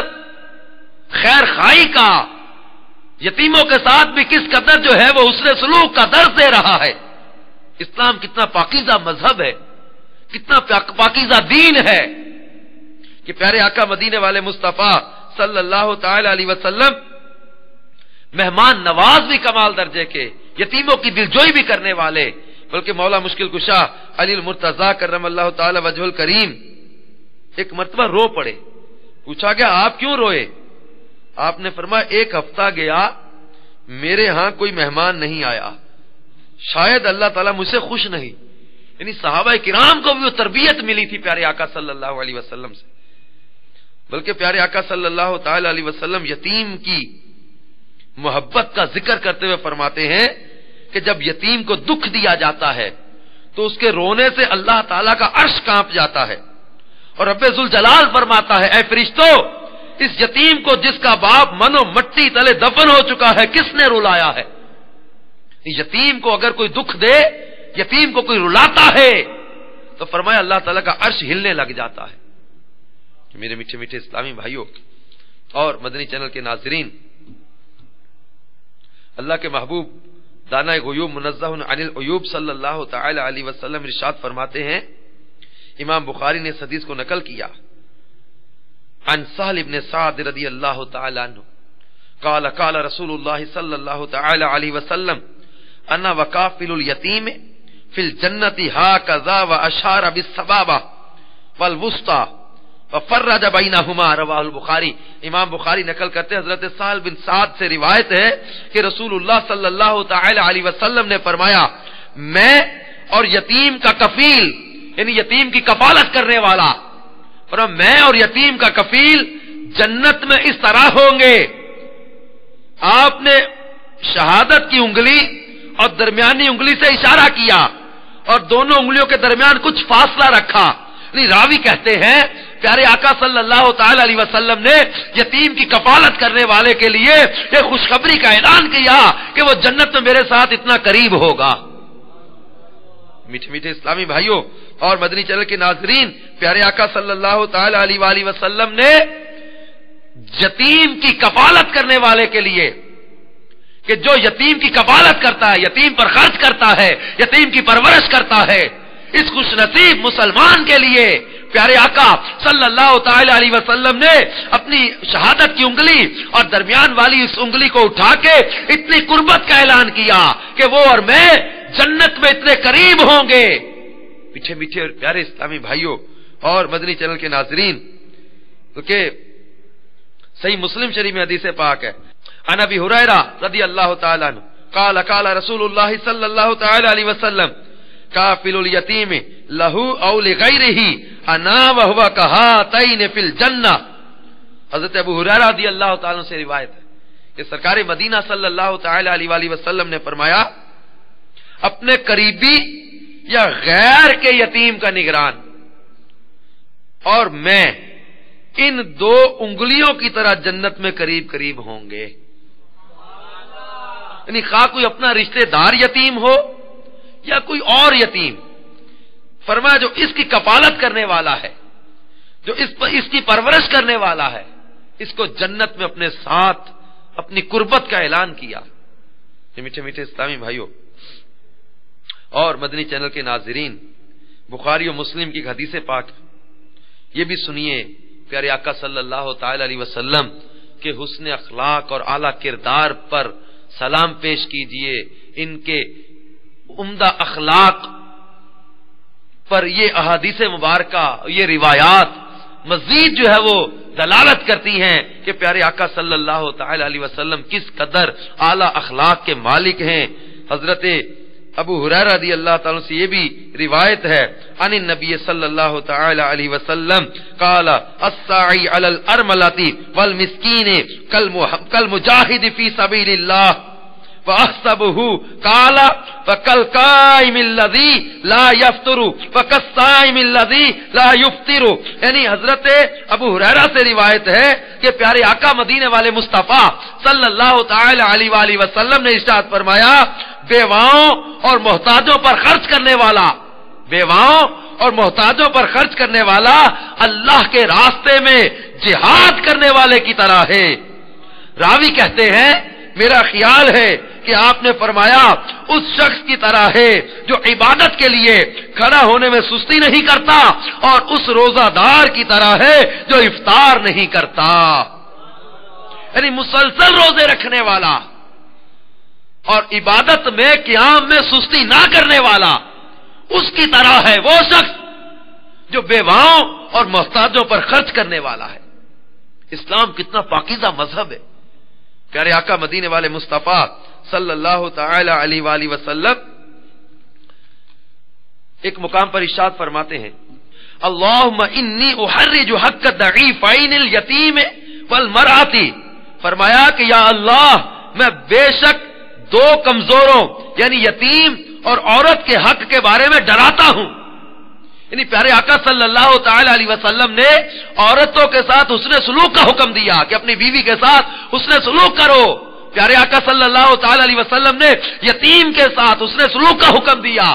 خیر خائی کا، یتیموں کے ساتھ بھی کس قدر جو ہے وہ حسن سلوک کا درس دے رہا ہے۔ اسلام کتنا پاکیزہ مذہب ہے، کتنا پاکیزہ دین ہے کہ پیارے آقا مدینے والے مصطفیٰ صلی اللہ تعالی علیہ وسلم مہمان نواز بھی کمال درجے کے، یتیموں کی دلجوئی بھی کرنے والے۔ بلکہ مولا مشکل کشا علی المرتضیٰ کرم اللہ تعالی وجہ الکریم ایک مرتبہ رو پڑے، پوچھا گیا آپ کیوں روئے؟ آپ نے فرمایا ایک ہفتہ گیا میرے ہاں کوئی مہمان نہیں آیا، شاید اللہ تعالیٰ مجھ سے خوش نہیں، یعنی صحابہ کرام کو بھی وہ تربیت ملی تھی پیارے آقا صلی اللہ علیہ وسلم سے. بلکہ پیارے آقا صلی اللہ تعالی علیہ وسلم یتیم کی محبت کا ذکر کرتے ہوئے فرماتے ہیں کہ جب یتیم کو دکھ دیا جاتا ہے تو اس کے رونے سے اللہ تعالیٰ کا عرش کانپ جاتا ہے. اور رب ذوالجلال فرماتا ہے اے فرشتو، اس یتیم کو جس کا باپ منو مٹی تلے دفن ہو چکا ہے کس نے رلایا ہے؟ یتیم کو اگر کوئی دکھ دے، یتیم کو کوئی رلاتا ہے تو فرمایا اللہ تعالیٰ کا عرش ہلنے لگ جاتا ہے. میرے میٹھے میٹھے اسلامی بھائیوں اور مدنی چینل کے ناظرین، اللہ کے محبوب دانہ غیوب منزہ عن العیوب صلی اللہ تعالی علیہ وسلم ارشاد فرماتے ہیں، امام بخاری نے اس حدیث کو نقل کیا، عن سہل بن سعد رضی اللہ تعالی عنہ قال قال رسول اللہ صلی اللہ تعالی علیہ وسلم انا وکافل الیتیم فی الجنت ہاکذا واشار بالسبابہ والوسطی وفرج بینہما، رواہ البخاری. امام بخاری نقل کرتے حضرت سہل بن سعد سے روایت ہے کہ رسول اللہ صلی اللہ تعالی علیہ وسلم نے فرمایا میں اور یتیم کا کفیل، یعنی یتیم کی کفالت کرنے والا، اور میں اور یتیم کا کفیل جنت میں اس طرح ہوں گے. آپ نے شہادت کی انگلی اور درمیانی انگلی سے اشارہ کیا اور دونوں انگلیوں کے درمیان کچھ فاصلہ رکھا. راوی کہتے ہیں پیارے آقا صلی اللہ تعالی علیہ وسلم نے یتیم کی کفالت کرنے والے کے لیے ایک خوشخبری کا اعلان کیا کہ وہ جنت میں میرے ساتھ اتنا قریب ہوگا. میٹھے میٹھے اسلامی بھائیوں اور مدنی چینل کے ناظرین، پیارے آقا صلی اللہ تعالی علیہ وآلہ وسلم نے یتیم کی کفالت کرنے والے کے لیے، کہ جو یتیم کی کفالت کرتا ہے، یتیم پر خرچ کرتا ہے، یتیم کی پرورش کرتا ہے، اس خوش نصیب مسلمان کے لیے پیارے آقا صلی اللہ تعالی علیہ وسلم نے اپنی شہادت کی انگلی اور درمیان والی اس انگلی کو اٹھا کے اتنی قربت کا اعلان کیا کہ وہ اور میں جنت میں اتنے قریب ہوں گے. میٹھے میٹھے اور پیارے اسلامی بھائیوں اور مدنی چینل کے ناظرین، کیونکہ صحیح مسلم شریف میں حدیث پاک ہے، عن ابی ہریرہ رضی اللہ تعالی عنہ قال قال رسول اللہ صلی اللہ تعالی علیہ وسلم کافل الیتیم لہو او لغیرہ انا وہو کہاتین فی الجنہ. حضرت ابو ہریرہ رضی اللہ تعالی عنہ سے روایت ہے کہ سرکار مدینہ صلی اللہ تعالی علیہ وآلہ وسلم نے فرمایا اپنے قریبی یا غیر کے یتیم کا نگران اور میں ان دو انگلیوں کی طرح جنت میں قریب قریب ہوں گے. یعنی خواہ کوئی اپنا رشتہ دار یتیم ہو یا کوئی اور یتیم، فرمایا جو اس کی کفالت کرنے والا ہے، جو اس کی پرورش کرنے والا ہے، اس کو جنت میں اپنے ساتھ اپنی قربت کا اعلان کیا. میٹھے میٹھے اسلامی بھائیوں اور مدنی چینل کے ناظرین، بخاری و مسلم کی حدیث پاک یہ بھی سنیے پیارے آقا صلی اللہ تعالی علیہ وسلم کے حسن اخلاق اور اعلیٰ کردار پر سلام پیش کیجئے. ان کے عمدہ اخلاق پر یہ احادیث مبارکہ، یہ روایات مزید جو ہے وہ دلالت کرتی ہیں کہ پیارے آقا صلی اللہ تعالی علیہ وسلم کس قدر اعلیٰ اخلاق کے مالک ہیں. حضرت ابو ہریرہ رضی اللہ تعالیٰ سے یہ بھی روایت ہے عن النبی صلی اللہ تعالی علیہ وسلم قال الساعی علی الارملۃ والمسکین کالمجاہد فی سبیل اللہ فاحسبه قال فكالقائم الذي لا يفطر فكالصائم الذي لا يفطر. یعنی حضرت ابو ہریرہ سے روایت ہے کہ پیارے آقا مدینے والے مصطفیٰ صلی اللہ تعالی علیہ وآلہ وسلم نے ارشاد فرمایا بیواؤں اور محتاجوں پر خرچ کرنے والا، بیواؤں اور محتاجوں پر خرچ کرنے والا اللہ کے راستے میں جہاد کرنے والے کی طرح ہے. راوی کہتے ہیں میرا خیال ہے کہ آپ نے فرمایا اس شخص کی طرح ہے جو عبادت کے لیے کھڑا ہونے میں سستی نہیں کرتا، اور اس روزہ دار کی طرح ہے جو افطار نہیں کرتا. یعنی مسلسل روزے رکھنے والا اور عبادت میں قیام میں سستی نہ کرنے والا، اس کی طرح ہے وہ شخص جو بیواؤں اور محتاجوں پر خرچ کرنے والا ہے. اسلام کتنا پاکیزہ مذہب ہے. پیارے آقا مدینے والے مصطفیٰ صلی اللہ تعالی علیہ وآلہ وسلم ایک مقام پر ارشاد فرماتے ہیں اللہم انی احرج حق الضعیفین الیتیم والمرأۃ، فرمایا کہ یا اللہ میں بے شک دو کمزوروں یعنی یتیم اور عورت کے حق کے بارے میں ڈراتا ہوں. یعنی پیارے آقا صلی اللہ تعالی علیہ وسلم نے عورتوں کے ساتھ حسن سلوک کا حکم دیا کہ اپنی بیوی کے ساتھ حسن سلوک کرو. پیارے آقا صلی اللہ تعالی علیہ وسلم نے یتیم کے ساتھ حسن سلوک کا حکم دیا،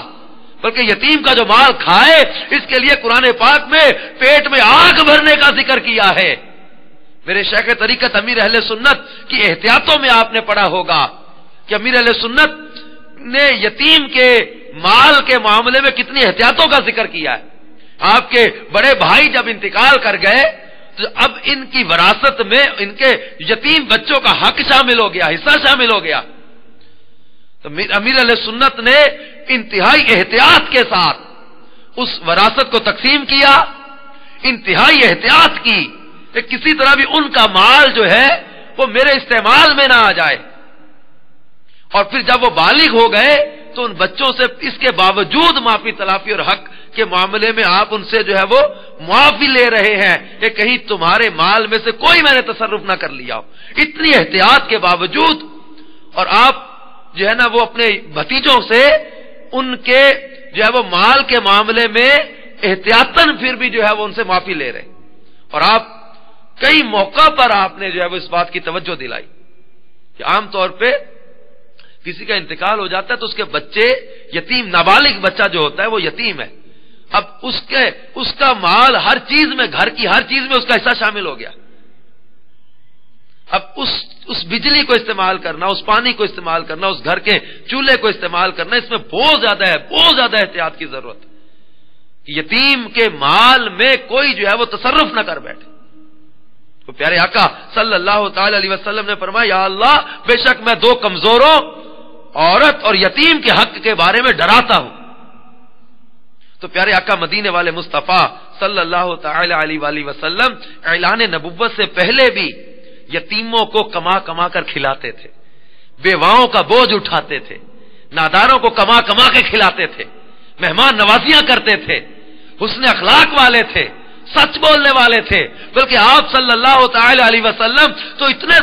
بلکہ یتیم کا جو مال کھائے اس کے لیے قرآن پاک میں پیٹ میں آگ بھرنے کا ذکر کیا ہے. میرے شیخ طریقت امیر اہل سنت کی احتیاطوں میں آپ نے پڑھا ہوگا کہ امیر اہل سنت نے یتیم کے مال کے معاملے میں کتنی احتیاطوں کا ذکر کیا ہے. آپ کے بڑے بھائی جب انتقال کر گئے تو اب ان کی وراثت میں ان کے یتیم بچوں کا حق شامل ہو گیا، حصہ شامل ہو گیا. تو امیر علیہ سنت نے انتہائی احتیاط کے ساتھ اس وراثت کو تقسیم کیا، انتہائی احتیاط کی کہ کسی طرح بھی ان کا مال جو ہے وہ میرے استعمال میں نہ آ جائے. اور پھر جب وہ بالغ ہو گئے تو ان بچوں سے اس کے باوجود معافی تلافی اور حق کے معاملے میں آپ ان سے جو ہے وہ معافی لے رہے ہیں کہ کہیں تمہارے مال میں سے کوئی میں نے تصرف نہ کر لیا ہو. اتنی احتیاط کے باوجود اور آپ جو ہے نا وہ اپنے بھتیجوں سے ان کے جو ہے وہ مال کے معاملے میں احتیاطاً پھر بھی جو ہے وہ ان سے معافی لے رہے. اور آپ کئی موقع پر آپ نے جو ہے وہ اس بات کی توجہ دلائی کہ عام طور پہ کسی کا انتقال ہو جاتا ہے تو اس کے بچے یتیم، نابالغ بچہ جو ہوتا ہے وہ یتیم ہے. اب اس کا مال ہر چیز میں، گھر کی ہر چیز میں اس کا حصہ شامل ہو گیا. اب اس بجلی کو استعمال کرنا، اس پانی کو استعمال کرنا، اس گھر کے چولہے کو استعمال کرنا، اس میں بہت زیادہ احتیاط کی ضرورت ہے. یتیم کے مال میں کوئی جو ہے وہ تصرف نہ کر بیٹھے. تو پیارے آقا صلی اللہ تعالی علیہ وسلم نے فرمایا یا اللہ بے شک میں دو کمزوروں عورت اور یتیم کے حق کے بارے میں ڈراتا ہوں. تو پیارے آقا مدینے والے مصطفیٰ صلی اللہ تعالی علیہ وآلہ وسلم اعلان نبوت سے پہلے بھی یتیموں کو کما کما کر کھلاتے تھے، بیواؤں کا بوجھ اٹھاتے تھے، ناداروں کو کما کما کے کھلاتے تھے، مہمان نوازیاں کرتے تھے، حسن اخلاق والے تھے، سچ بولنے والے تھے. بلکہ آپ صلی اللہ تعالی علیہ وسلم تو اتنے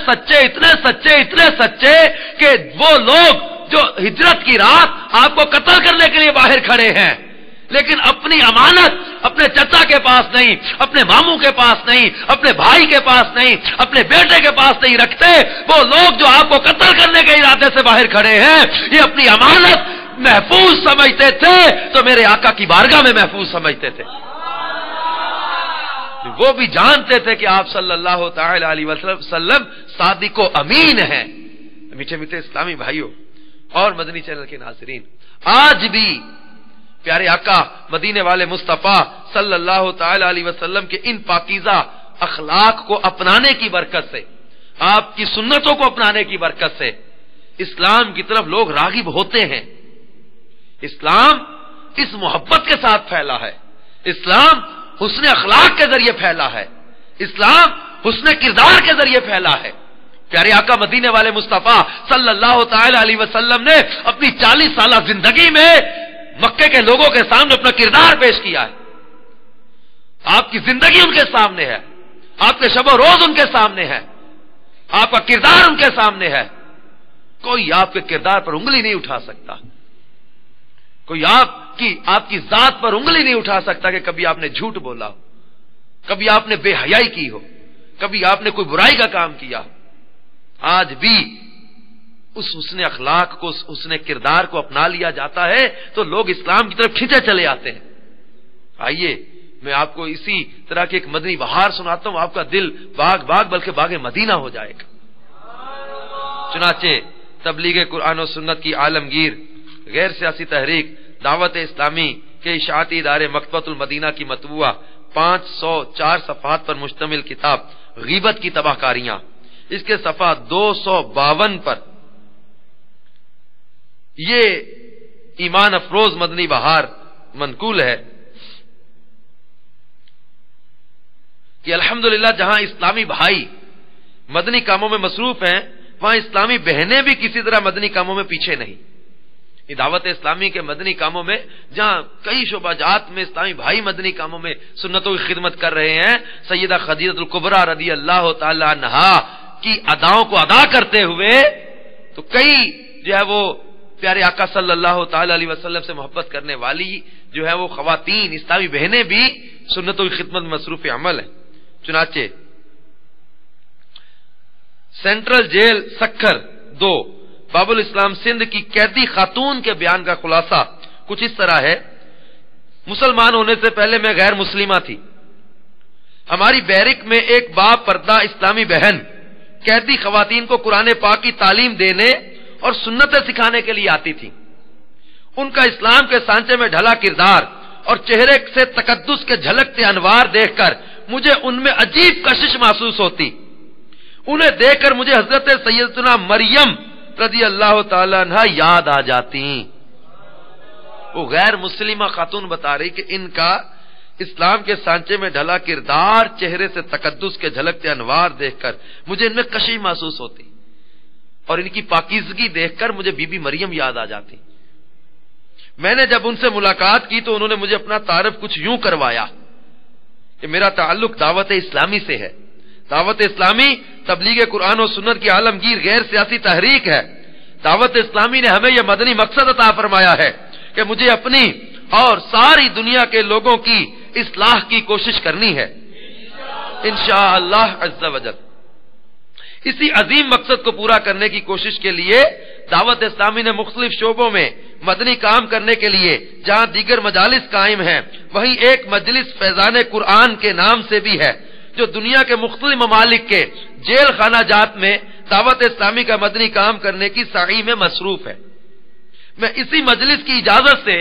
سچے کہ وہ لوگ جو ہجرت کی رات آپ کو قتل کرنے کے لیے باہر کھڑے ہیں لیکن اپنی امانت اپنے چچا کے پاس نہیں، اپنے ماموں کے پاس نہیں، اپنے بھائی کے پاس نہیں، اپنے بیٹے کے پاس نہیں رکھتے. وہ لوگ جو آپ کو قتل کرنے کے ارادے سے باہر کھڑے ہیں یہ اپنی امانت محفوظ سمجھتے تھے تو میرے آقا کی بارگاہ میں محفوظ سمجھتے تھے. وہ بھی جانتے تھے کہ آپ صلی اللہ تعالی علیہ وسلم صادق و امین ہیں. میٹھے میٹھے اسلامی بھائیوں اور مدنی چینل کے ناظرین، آج بھی پیارے آقا مدینے والے مصطفیٰ صلی اللہ تعالی علیہ وسلم کے ان پاکیزہ اخلاق کو اپنانے کی برکت سے، آپ کی سنتوں کو اپنانے کی برکت سے اسلام کی طرف لوگ راغب ہوتے ہیں. اسلام اس محبت کے ساتھ پھیلا ہے، اسلام حسن اخلاق کے ذریعے پھیلا ہے، اسلام حسن کردار کے ذریعے پھیلا ہے. پیارے آقا مدینے والے مصطفیٰ صلی اللہ تعالی علیہ وسلم نے اپنی 40 سالہ زندگی میں مکے کے لوگوں کے سامنے اپنا کردار پیش کیا ہے. آپ کی زندگی ان کے سامنے ہے، آپ کے شب و روز ان کے سامنے ہے، آپ کا کردار ان کے سامنے ہے. کوئی آپ کے کردار پر انگلی نہیں اٹھا سکتا، کوئی آپ کی ذات پر انگلی نہیں اٹھا سکتا کہ کبھی آپ نے جھوٹ بولا ہو، کبھی آپ نے بے حیائی کی ہو، کبھی آپ نے کوئی برائی کا کام کیا ہو. آج بھی اس حسن اخلاق کو، اس حسن کردار کو اپنا لیا جاتا ہے تو لوگ اسلام کی طرف کھینچے چلے آتے ہیں. آئیے میں آپ کو اسی طرح کی ایک مدنی بہار سناتا ہوں، آپ کا دل باغ بلکہ باغ مدینہ ہو جائے گا. چنانچہ تبلیغ قرآن و سنت کی عالمگیر غیر سیاسی تحریک دعوت اسلامی کے اشاعتی ادارے مکتبۃ المدینہ کی مطبوعہ 504 صفحات پر مشتمل کتاب غیبت کی تباہ کاریاں، اس کے صفحہ 252 پر یہ ایمان افروز مدنی بہار منقول ہے کہ الحمدللہ جہاں اسلامی بھائی مدنی کاموں میں مصروف ہیں وہاں اسلامی بہنیں بھی کسی طرح مدنی کاموں میں پیچھے نہیں. دعوت اسلامی کے مدنی کاموں میں جہاں کئی شعبہ جات میں اسلامی بھائی مدنی کاموں میں سنتوں کی خدمت کر رہے ہیں، سیدہ خدیجہ الکبریٰ رضی اللہ تعالی عنہا کی اداؤں کو ادا کرتے ہوئے تو کئی جو ہے وہ پیارے آقا صلی اللہ تعالی علیہ وسلم سے محبت کرنے والی جو ہے وہ خواتین اسلامی بہنیں بھی سنتوں کی خدمت میں مصروف عمل ہیں۔ چنانچہ سینٹرل جیل سکھر 2 باب الاسلام سندھ کی قیدی خاتون کے بیان کا خلاصہ کچھ اس طرح ہے: مسلمان ہونے سے پہلے میں غیر مسلمہ تھی۔ ہماری بیرک میں ایک با پردہ اسلامی بہن قیدی خواتین کو قرآن پاک کی تعلیم دینے اور سنتیں سکھانے کے لیے آتی تھی۔ ان کا اسلام کے سانچے میں ڈھلا کردار اور چہرے سے تقدس کے جھلکتے انوار دیکھ کر مجھے ان میں عجیب کشش محسوس ہوتی۔ انہیں دیکھ کر مجھے حضرت سیدتنا مریم رضی اللہ تعالی عنہ یاد آ جاتی۔ وہ غیر مسلمہ خاتون بتا رہی کہ ان کا اسلام کے سانچے میں ڈھلا کردار، چہرے سے تقدس کے جھلکتے انوار دیکھ کر مجھے ان میں کشش محسوس ہوتی اور ان کی پاکیزگی دیکھ کر مجھے بی بی مریم یاد آ جاتی۔ میں نے جب ان سے ملاقات کی تو انہوں نے مجھے اپنا تعارف کچھ یوں کروایا کہ میرا تعلق دعوت اسلامی سے ہے۔ دعوت اسلامی تبلیغ قرآن و سنت کی عالمگیر غیر سیاسی تحریک ہے۔ دعوت اسلامی نے ہمیں یہ مدنی مقصد عطا فرمایا ہے کہ مجھے اپنی اور ساری دنیا کے لوگوں کی اصلاح کی کوشش کرنی ہے انشاءاللہ عز و جل۔ اسی عظیم مقصد کو پورا کرنے کی کوشش کے لیے دعوت اسلامی نے مختلف شعبوں میں مدنی کام کرنے کے لیے جہاں دیگر مجالس قائم ہیں وہیں ایک مجلس فیضان قرآن کے نام سے بھی ہے جو دنیا کے مختلف ممالک کے جیل خانہ جات میں دعوت اسلامی کا مدنی کام کرنے کی سعی میں مصروف ہے۔ میں اسی مجلس کی اجازت سے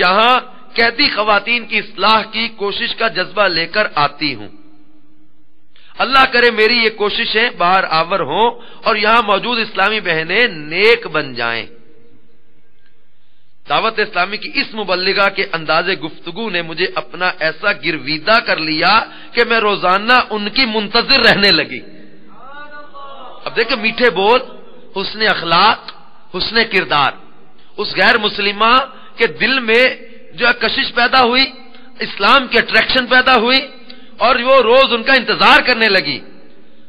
یہاں قیدی خواتین کی اصلاح کی کوشش کا جذبہ لے کر آتی ہوں۔ اللہ کرے میری یہ کوششیں باہر آور ہوں اور یہاں موجود اسلامی بہنیں نیک بن جائیں۔ دعوت اسلامی کی اس مبلغہ کے انداز گفتگو نے مجھے اپنا ایسا گرویدہ کر لیا کہ میں روزانہ ان کی منتظر رہنے لگی۔ اب دیکھیں، میٹھے بول، حسن اخلاق، حسن کردار، اس غیر مسلمہ کے دل میں جو ہے کشش پیدا ہوئی، اسلام کی اٹریکشن پیدا ہوئی اور وہ روز ان کا انتظار کرنے لگی۔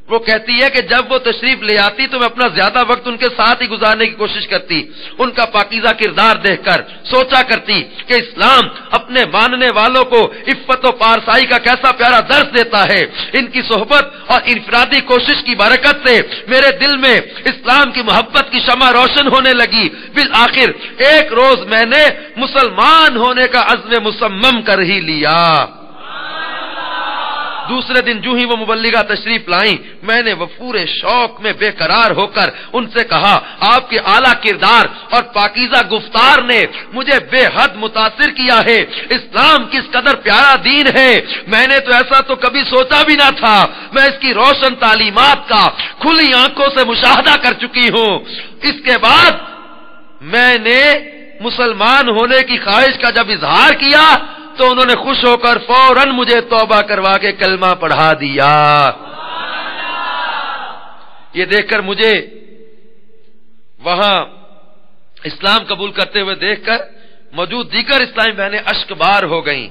وہ کہتی ہے کہ جب وہ تشریف لے آتی تو میں اپنا زیادہ وقت ان کے ساتھ ہی گزارنے کی کوشش کرتی۔ ان کا پاکیزہ کردار دیکھ کر سوچا کرتی کہ اسلام اپنے ماننے والوں کو عفت و پارسائی کا کیسا پیارا درس دیتا ہے۔ ان کی صحبت اور انفرادی کوشش کی برکت سے میرے دل میں اسلام کی محبت کی شمع روشن ہونے لگی۔ بالآخر ایک روز میں نے مسلمان ہونے کا عزم مصمم کر ہی لیا۔ دوسرے دن جو ہی وہ مبلغہ تشریف لائیں میں نے وفور شوق میں بے قرار ہو کر ان سے کہا، آپ کے اعلیٰ کردار اور پاکیزہ گفتار نے مجھے بے حد متاثر کیا ہے۔ اسلام کس قدر پیارا دین ہے، میں نے تو ایسا تو کبھی سوچا بھی نہ تھا۔ میں اس کی روشن تعلیمات کا کھلی آنکھوں سے مشاہدہ کر چکی ہوں۔ اس کے بعد میں نے مسلمان ہونے کی خواہش کا جب اظہار کیا تو انہوں نے خوش ہو کر فوراً مجھے توبہ کروا کے کلمہ پڑھا دیا۔ یہ دیکھ کر مجھے وہاں اسلام قبول کرتے ہوئے دیکھ کر موجود دیگر اسلامی بہنیں اشک بار ہو گئیں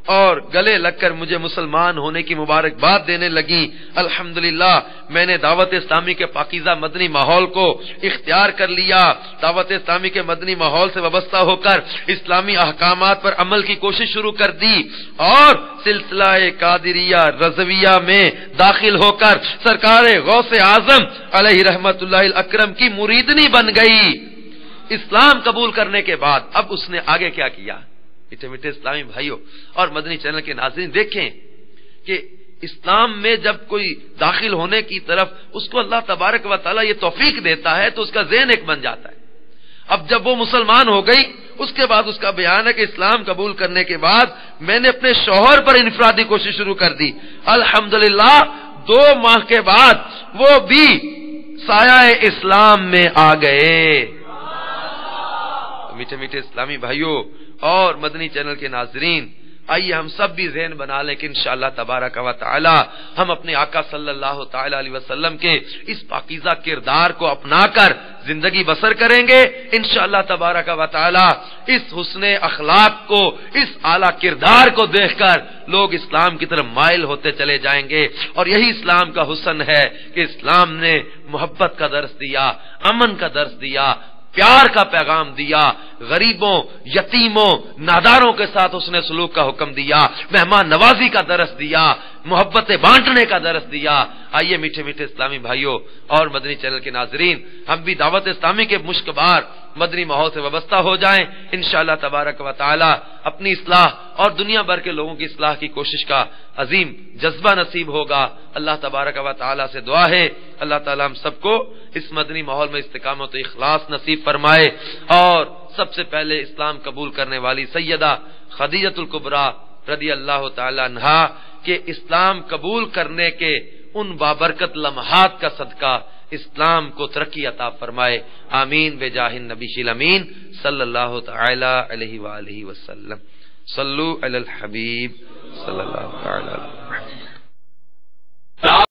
اور گلے لگ کر مجھے مسلمان ہونے کی مبارکباد دینے لگیں۔ الحمدللہ میں نے دعوت اسلامی کے پاکیزہ مدنی ماحول کو اختیار کر لیا۔ دعوت اسلامی کے مدنی ماحول سے وابستہ ہو کر اسلامی احکامات پر عمل کی کوشش شروع کر دی اور سلسلہ قادریہ رضویہ میں داخل ہو کر سرکار غوث اعظم علیہ رحمت اللہ الاکرم کی مریدنی بن گئی۔ اسلام قبول کرنے کے بعد اب اس نے آگے کیا کیا؟ میٹھے میٹھے اسلامی بھائیوں اور مدنی چینل کے ناظرین، دیکھیں کہ اسلام میں جب کوئی داخل ہونے کی طرف اس کو اللہ تبارک و تعالیٰ یہ توفیق دیتا ہے تو اس کا ذہن ایک بن جاتا ہے۔ اب جب وہ مسلمان ہو گئی اس کے بعد اس کا بیان ہے کہ اسلام قبول کرنے کے بعد میں نے اپنے شوہر پر انفرادی کوشش شروع کر دی۔ الحمدللہ 2 ماہ کے بعد وہ بھی سایہ اسلام میں آ گئے۔ میٹھے میٹھے اسلامی بھائیوں اور مدنی چینل کے ناظرین، آئیے ہم سب بھی ذہن بنا لیں کہ انشاءاللہ تبارک و تعالی ہم اپنے آقا صلی اللہ تعالی علیہ وسلم کے اس پاکیزہ کردار کو اپنا کر زندگی بسر کریں گے. انشاءاللہ تبارک و تعالی اس حسن اخلاق کو، اس اعلیٰ کردار کو دیکھ کر لوگ اسلام کی طرف مائل ہوتے چلے جائیں گے. اور یہی اسلام کا حسن ہے کہ اسلام نے محبت کا درس دیا، امن کا درس دیا، پیار کا پیغام دیا، غریبوں، یتیموں، ناداروں کے ساتھ اس نے سلوک کا حکم دیا، مہمان نوازی کا درس دیا، محبتیں بانٹنے کا درس دیا. آئیے میٹھے میٹھے اسلامی بھائیوں اور مدنی چینل کے ناظرین، ہم بھی دعوت اسلامی کے مشکبار مدنی ماحول سے وابستہ ہو جائیں. انشاءاللہ تبارک و تعالی اپنی اصلاح اور دنیا بھر کے لوگوں کی اصلاح کی کوشش کا عظیم جذبہ نصیب ہوگا. اللہ تبارک و تعالی سے دعا ہے اللہ تعالی ہم سب کو اس مدنی ماحول میں استقامت و اخلاص نصیب فرمائے. اور سب سے پہلے اسلام قبول کرنے والی سیدہ خدیجہ الکبریٰ رضی اللہ تعالی عنہا کہ اسلام قبول کرنے کے ان بابرکت لمحات کا صدقہ اسلام کو ترقی عطا فرمائے. آمین بجاہ النبی الامین صلی اللہ تعالی علیہ وآلہ وسلم. صلو علی الحبیب صلی اللہ تعالی علیہ وسلم.